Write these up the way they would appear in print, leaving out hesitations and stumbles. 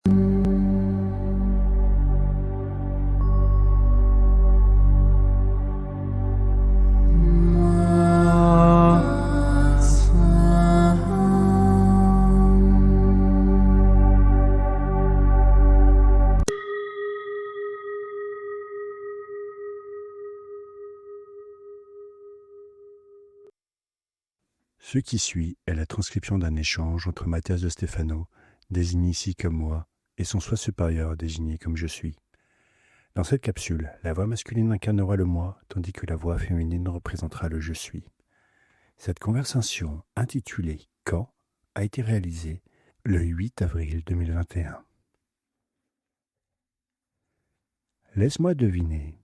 Ce qui suit est la transcription d'un échange entre Mathias de Stefano, désigné ici comme moi, et son soi supérieur, désigné comme je suis. Dans cette capsule, la voix masculine incarnera le moi, tandis que la voix féminine représentera le je suis. Cette conversation, intitulée « Quand ?» a été réalisée le 8 avril 2021. Laisse-moi deviner.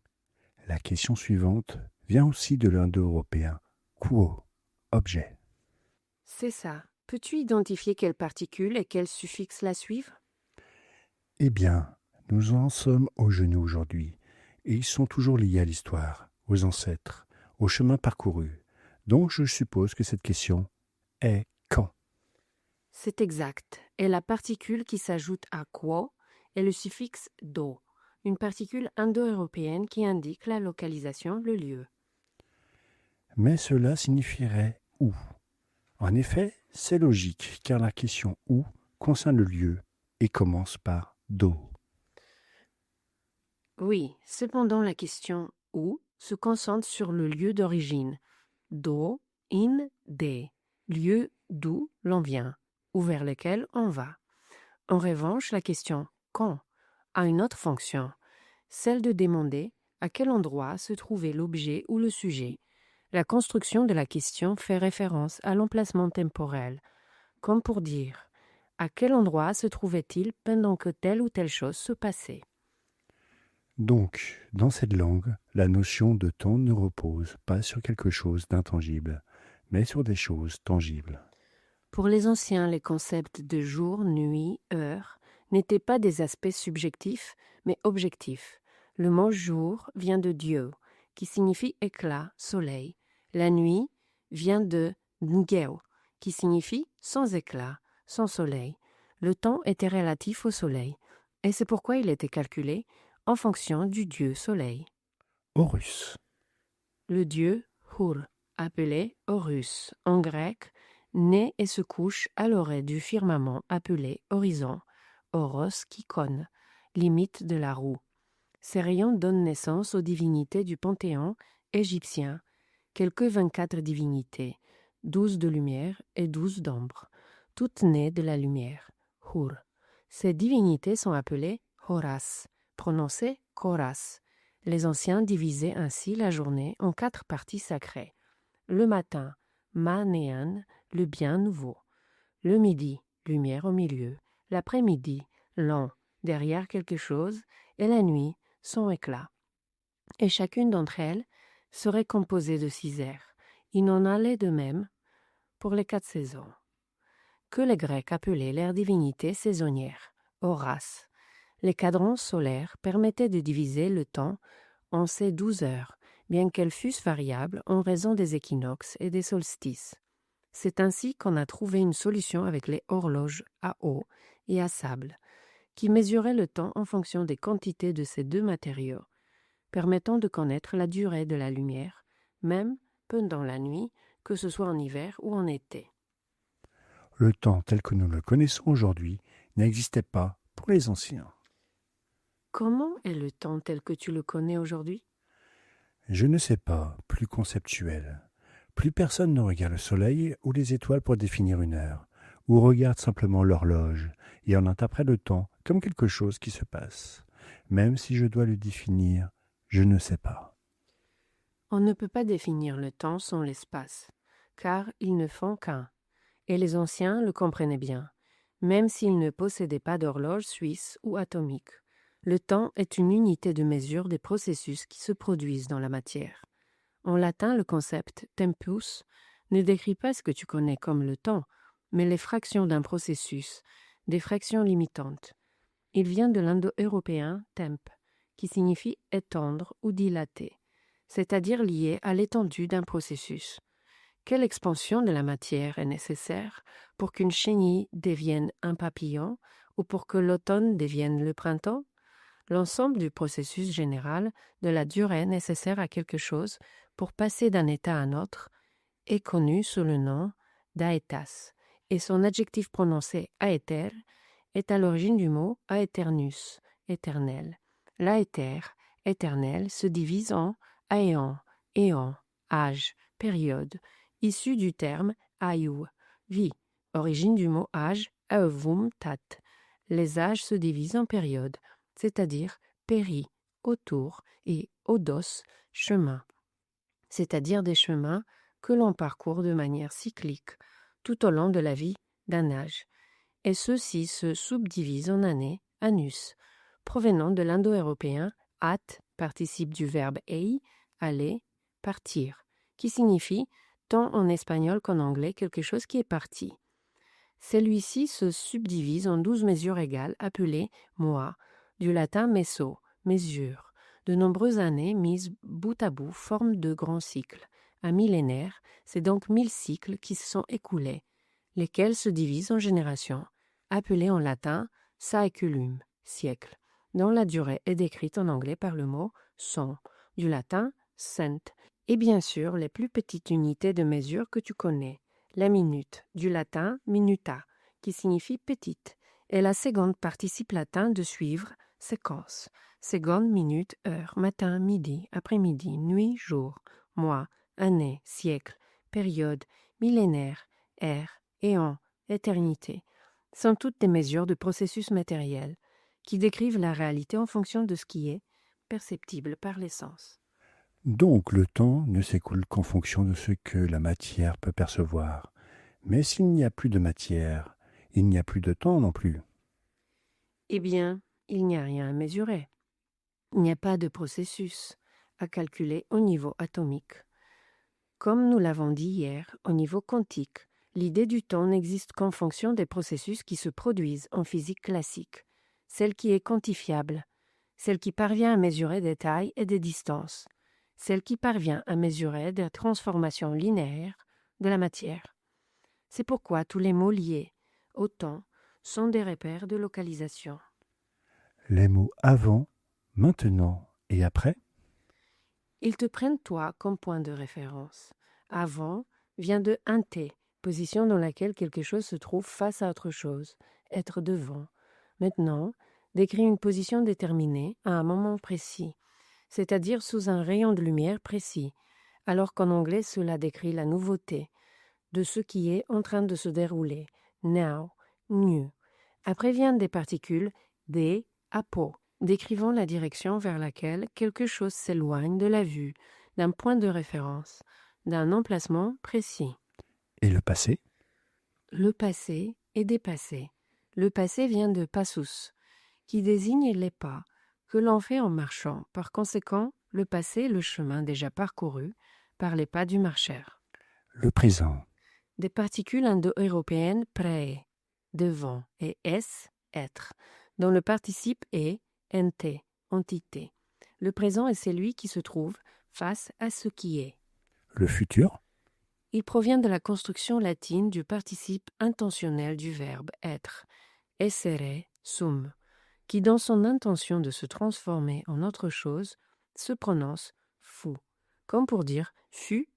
La question suivante vient aussi de l'indo-européen « Quo ?» objet. C'est ça. Peux-tu identifier quelles particules et quels suffixes la suivent? Eh bien, nous en sommes aux genoux aujourd'hui, et ils sont toujours liés à l'histoire, aux ancêtres, au chemin parcouru. Donc je suppose que cette question est quand? C'est exact. Et la particule qui s'ajoute à quo est le suffixe do, une particule indo-européenne qui indique la localisation, le lieu. Mais cela signifierait où? En effet, c'est logique, car la question où concerne le lieu et commence par do. Oui, cependant la question où se concentre sur le lieu d'origine, do, in, de, lieu d'où l'on vient, ou vers lequel on va. En revanche, la question quand a une autre fonction, celle de demander à quel endroit se trouvait l'objet ou le sujet. La construction de la question fait référence à l'emplacement temporel, comme pour dire à quel endroit se trouvait-il pendant que telle ou telle chose se passait. Donc, dans cette langue, la notion de temps ne repose pas sur quelque chose d'intangible, mais sur des choses tangibles. Pour les anciens, les concepts de jour, nuit, heure n'étaient pas des aspects subjectifs, mais objectifs. Le mot jour vient de Dieu, qui signifie éclat, soleil. La nuit vient de Ngeo, qui signifie sans éclat, sans soleil. Le temps était relatif au soleil, et c'est pourquoi il était calculé en fonction du dieu soleil. Horus. Le dieu Hur, appelé Horus, en grec, naît et se couche à l'orée du firmament appelé horizon, Horos Kikon, limite de la roue. Ces rayons donnent naissance aux divinités du panthéon égyptien, quelques 24 divinités, 12 de lumière et 12 d'ombre, toutes nées de la lumière, Hur. Ces divinités sont appelées Horas, prononcées Koras. Les anciens divisaient ainsi la journée en 4 parties sacrées. Le matin, Manéan, le bien nouveau. Le midi, lumière au milieu. L'après-midi, lent, derrière quelque chose. Et la nuit, son éclat. Et chacune d'entre elles serait composée de 6 airs. Il en allait de même pour les 4 saisons, que les Grecs appelaient leurs divinités saisonnières, Horas. Les cadrans solaires permettaient de diviser le temps en ces 12 heures, bien qu'elles fussent variables en raison des équinoxes et des solstices. C'est ainsi qu'on a trouvé une solution avec les horloges à eau et à sable, qui mesuraient le temps en fonction des quantités de ces deux matériaux, permettant de connaître la durée de la lumière, même pendant la nuit, que ce soit en hiver ou en été. Le temps tel que nous le connaissons aujourd'hui n'existait pas pour les anciens. Comment est le temps tel que tu le connais aujourd'hui? Je ne sais pas, plus conceptuel. Plus personne ne regarde le soleil ou les étoiles pour définir une heure, ou regarde simplement l'horloge et en interprète le temps comme quelque chose qui se passe. Même si je dois le définir, je ne sais pas. On ne peut pas définir le temps sans l'espace, car ils ne font qu'un. Et les anciens le comprenaient bien, même s'ils ne possédaient pas d'horloge suisse ou atomique. Le temps est une unité de mesure des processus qui se produisent dans la matière. En latin, le concept tempus ne décrit pas ce que tu connais comme le temps, mais les fractions d'un processus, des fractions limitantes. Il vient de l'indo-européen temp, qui signifie étendre ou dilater, c'est-à-dire lié à l'étendue d'un processus. Quelle expansion de la matière est nécessaire pour qu'une chenille devienne un papillon ou pour que l'automne devienne le printemps, l'ensemble du processus général de la durée nécessaire à quelque chose pour passer d'un état à un autre est connu sous le nom d'aetas, et son adjectif prononcé aéter est à l'origine du mot aeternus, éternel. L'aéter, éternel, se divise en aéon, éon, âge, période, issu du terme aïou, vie, origine du mot âge, aevum tat. Les âges se divisent en périodes, c'est-à-dire péri, autour, et odos, chemin, c'est-à-dire des chemins que l'on parcourt de manière cyclique tout au long de la vie d'un âge. Et ceux-ci se subdivisent en années, anus, provenant de l'indo-européen at, participe du verbe ei, aller, partir, qui signifie, tant en espagnol qu'en anglais, quelque chose qui est parti. Celui-ci se subdivise en 12 mesures égales appelées mois, du latin meso, mesure. De nombreuses années mises bout à bout forment de grands cycles. Un millénaire, c'est donc 1000 cycles qui se sont écoulés, lesquels se divisent en générations, appelées en latin saeculum, siècle, dont la durée est décrite en anglais par le mot son, du latin cent, et bien sûr les plus petites unités de mesure que tu connais, la minute, du latin minuta, qui signifie petite, et la seconde participe latin de suivre, séquence, seconde, minute, heure, matin, midi, après-midi, nuit, jour, mois, année, siècle, période, millénaire, ère, éon, éternité, sont toutes des mesures de processus matériels qui décrivent la réalité en fonction de ce qui est perceptible par les sens. Donc le temps ne s'écoule qu'en fonction de ce que la matière peut percevoir. Mais s'il n'y a plus de matière, il n'y a plus de temps non plus. Eh bien, il n'y a rien à mesurer. Il n'y a pas de processus à calculer au niveau atomique. Comme nous l'avons dit hier, au niveau quantique, l'idée du temps n'existe qu'en fonction des processus qui se produisent en physique classique, celle qui est quantifiable, celle qui parvient à mesurer des tailles et des distances, celle qui parvient à mesurer des transformations linéaires de la matière. C'est pourquoi tous les mots liés au temps sont des repères de localisation. Les mots avant, maintenant et après, Ils te prennent toi comme point de référence. Avant vient de ante, position dans laquelle quelque chose se trouve face à autre chose, être devant. Maintenant décrit une position déterminée à un moment précis, c'est-à-dire sous un rayon de lumière précis, alors qu'en anglais cela décrit la nouveauté de ce qui est en train de se dérouler, now, new. Après viennent des particules des, apo, décrivant la direction vers laquelle quelque chose s'éloigne de la vue, d'un point de référence, d'un emplacement précis. et le passé, Le passé est dépassé. Le passé vient de passus, qui désigne les pas que l'on fait en marchant. Par conséquent, le passé est le chemin déjà parcouru par les pas du marcheur. le présent, Des particules indo-européennes prae, devant, et es, être, dont le participe est ente, entité. Le présent est celui qui se trouve face à ce qui est. le futur, Il provient de la construction latine du participe intentionnel du verbe être, essere sum, qui dans son intention de se transformer en autre chose se prononce fu, comme pour dire fut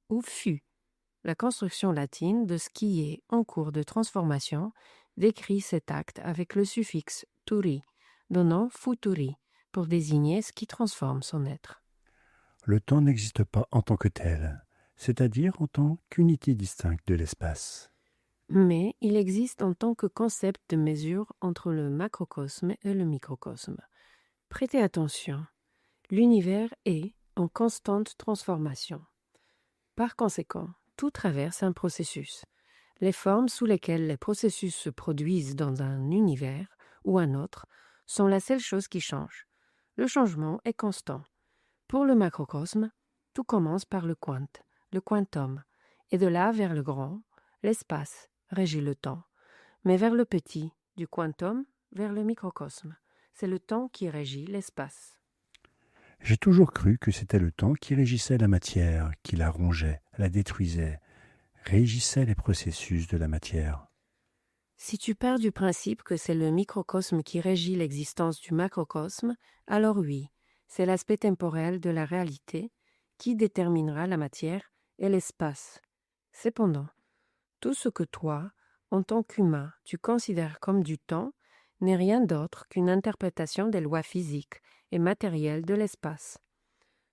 ou fut. La construction latine de ce qui est en cours de transformation décrit cet acte avec le suffixe turi, donnant futuri, pour désigner ce qui transforme son être. le temps n'existe pas en tant que tel, c'est-à-dire en tant qu'unité distincte de l'espace. Mais il existe en tant que concept de mesure entre le macrocosme et le microcosme. Prêtez attention, l'univers est en constante transformation. Par conséquent, tout traverse un processus. Les formes sous lesquelles les processus se produisent dans un univers ou un autre sont la seule chose qui change. Le changement est constant. Pour le macrocosme, tout commence par le quantum, et de là vers le grand, l'espace régit le temps. Mais vers le petit, du quantum vers le microcosme, c'est le temps qui régit l'espace. J'ai toujours cru que c'était le temps qui régissait la matière, qui la rongeait, la détruisait, régissait les processus de la matière. Si tu pars du principe que c'est le microcosme qui régit l'existence du macrocosme, alors oui, c'est l'aspect temporel de la réalité qui déterminera la matière et l'espace. Cependant, tout ce que toi, en tant qu'humain, tu considères comme du temps, n'est rien d'autre qu'une interprétation des lois physiques et matérielles de l'espace.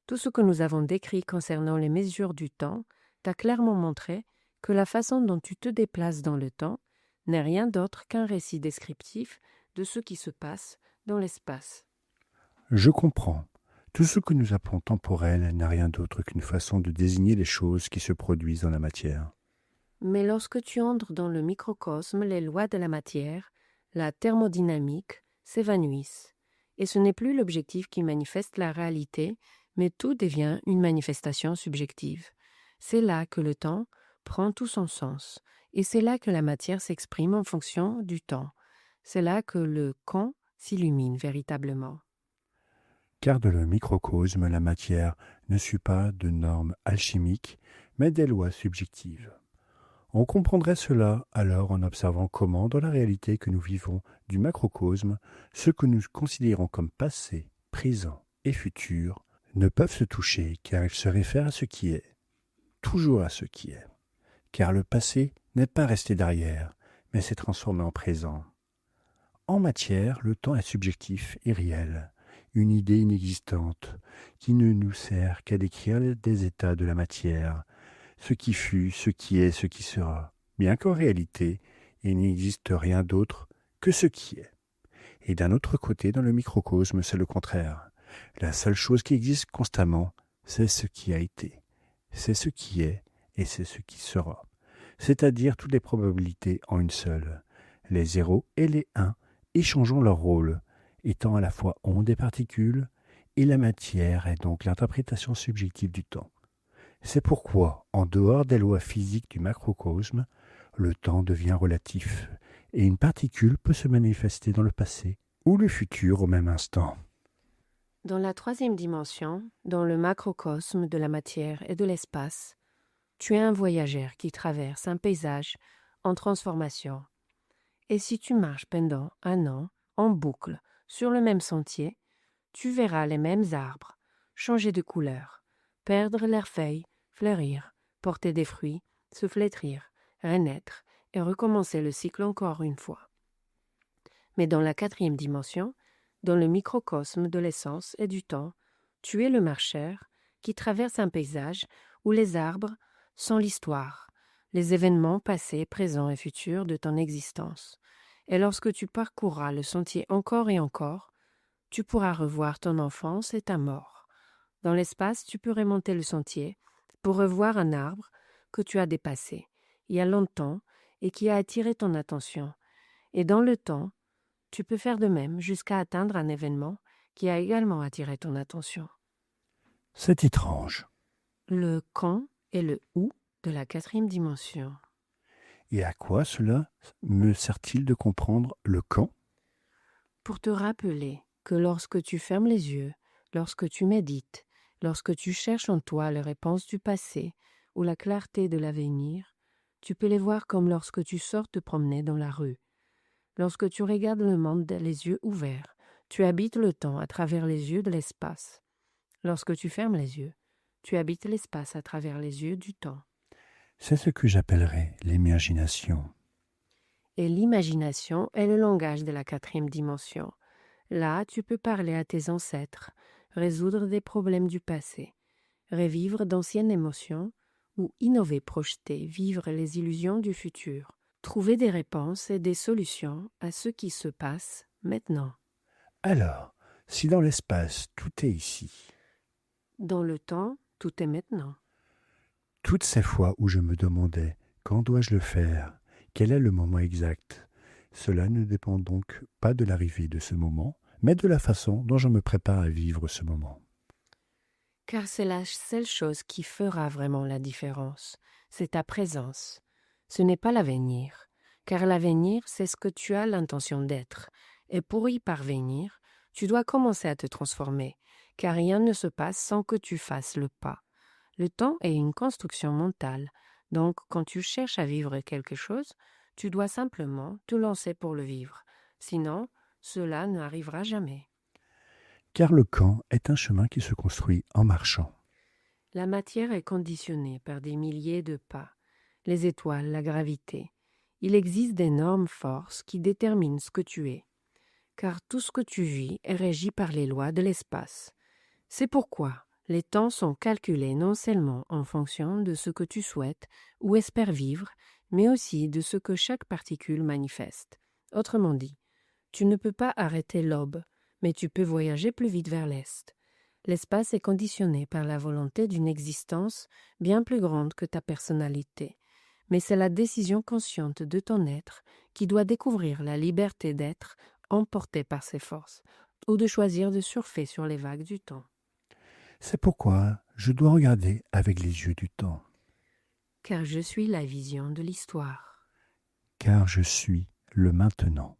Tout ce que nous avons décrit concernant les mesures du temps t'a clairement montré que la façon dont tu te déplaces dans le temps n'est rien d'autre qu'un récit descriptif de ce qui se passe dans l'espace. Je comprends. Tout ce que nous appelons temporel n'a rien d'autre qu'une façon de désigner les choses qui se produisent dans la matière. Mais lorsque tu entres dans le microcosme, les lois de la matière, la thermodynamique, s'évanouissent. Et ce n'est plus l'objectif qui manifeste la réalité, mais tout devient une manifestation subjective. C'est là que le temps prend tout son sens, et c'est là que la matière s'exprime en fonction du temps. C'est là que le quand s'illumine véritablement. Car dans le microcosme, la matière ne suit pas de normes alchimiques, mais des lois subjectives. On comprendrait cela alors en observant comment, dans la réalité que nous vivons du macrocosme, ce que nous considérons comme passé, présent et futur ne peuvent se toucher car ils se réfèrent à ce qui est, toujours à ce qui est. Car le passé n'est pas resté derrière, mais s'est transformé en présent. En matière, le temps est subjectif et réel, une idée inexistante qui ne nous sert qu'à décrire des états de la matière, ce qui fut, ce qui est, ce qui sera, bien qu'en réalité, il n'existe rien d'autre que ce qui est. Et d'un autre côté, dans le microcosme, c'est le contraire. La seule chose qui existe constamment, c'est ce qui a été, c'est ce qui est et c'est ce qui sera. C'est-à-dire toutes les probabilités en une seule, les 0 et les 1 échangeant leur rôle, étant à la fois ondes et particules, et la matière est donc l'interprétation subjective du temps. C'est pourquoi, en dehors des lois physiques du macrocosme, le temps devient relatif, et une particule peut se manifester dans le passé ou le futur au même instant. Dans la troisième dimension, dans le macrocosme de la matière et de l'espace, tu es un voyageur qui traverse un paysage en transformation. Et si tu marches pendant un an, en boucle, sur le même sentier, tu verras les mêmes arbres changer de couleur, perdre leurs feuilles, fleurir, porter des fruits, se flétrir, renaître et recommencer le cycle encore une fois. Mais dans la quatrième dimension, dans le microcosme de l'essence et du temps, tu es le marcheur qui traverse un paysage où les arbres sont l'histoire, les événements passés, présents et futurs de ton existence. Et lorsque tu parcourras le sentier encore et encore, tu pourras revoir ton enfance et ta mort. Dans l'espace, tu peux remonter le sentier pour revoir un arbre que tu as dépassé il y a longtemps et qui a attiré ton attention. Et dans le temps, tu peux faire de même jusqu'à atteindre un événement qui a également attiré ton attention. C'est étrange. Le quand et le où de la quatrième dimension. Et à quoi cela me sert-il de comprendre le quand ? Pour te rappeler que lorsque tu fermes les yeux, lorsque tu médites, lorsque tu cherches en toi les réponses du passé ou la clarté de l'avenir, tu peux les voir comme lorsque tu sors te promener dans la rue. Lorsque tu regardes le monde les yeux ouverts, tu habites le temps à travers les yeux de l'espace. Lorsque tu fermes les yeux, tu habites l'espace à travers les yeux du temps. C'est ce que j'appellerais l'imagination. Et l'imagination est le langage de la quatrième dimension. Là, tu peux parler à tes ancêtres, résoudre des problèmes du passé, revivre d'anciennes émotions ou innover, projeter, vivre les illusions du futur, trouver des réponses et des solutions à ce qui se passe maintenant. Alors, si dans l'espace tout est ici, Dans le temps, tout est maintenant. toutes ces fois où je me demandais quand dois-je le faire, quel est le moment exact, cela ne dépend donc pas de l'arrivée de ce moment, mais de la façon dont je me prépare à vivre ce moment. Car c'est la seule chose qui fera vraiment la différence, c'est ta présence. Ce n'est pas l'avenir, car l'avenir, c'est ce que tu as l'intention d'être, et pour y parvenir, tu dois commencer à te transformer, car rien ne se passe sans que tu fasses le pas. Le temps est une construction mentale, donc quand tu cherches à vivre quelque chose, Tu dois simplement te lancer pour le vivre. Sinon, cela n'arrivera jamais. Car le camp est un chemin qui se construit en marchant. La matière est conditionnée par des milliers de pas. Les étoiles, la gravité. Il existe d'énormes forces qui déterminent ce que tu es. Car tout ce que tu vis est régi par les lois de l'espace. C'est pourquoi les temps sont calculés non seulement en fonction de ce que tu souhaites ou espères vivre, mais aussi de ce que chaque particule manifeste. Autrement dit, tu ne peux pas arrêter l'aube, mais tu peux voyager plus vite vers l'est. L'espace est conditionné par la volonté d'une existence bien plus grande que ta personnalité, mais c'est la décision consciente de ton être qui doit découvrir la liberté d'être emporté par ses forces, ou de choisir de surfer sur les vagues du temps. C'est pourquoi je dois regarder avec les yeux du temps. Car je suis la vision de l'histoire. Car je suis le maintenant.